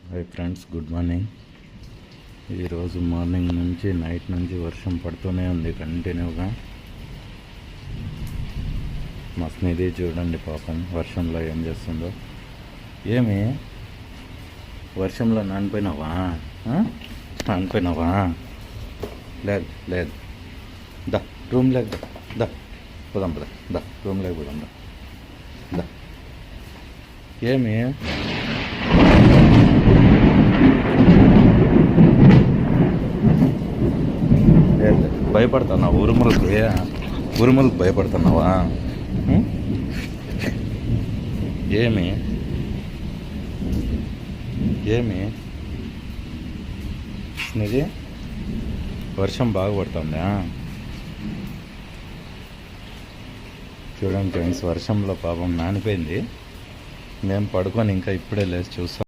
Hi friends, good morning. ఈరోజు morning నుంచి night నుంచి వర్షం పడుతూనే ఉంది కంటిన్యూగా. మా స్నేహితుడు చూడండి పాపం వర్షంలో ఏం చేస్తుందో. ఏమి వర్షంలో నానిపోయినావా? లేదు లేదు, దా రూమ్ లేక దా పోదాం పద, దా రూమ్ లేక పోదాం దా. ఏమి భయపడుతున్నావు? ఉరుములకు భయపడుతున్నావా? ఏమి ఏమి ఇది వర్షం బాగా పడుతుందా? చూడండి ఫ్రెండ్స్, వర్షంలో పాపం నానిపోయింది. మేము పడుకొని ఇంకా ఇప్పుడే లేచి చూస్తాం.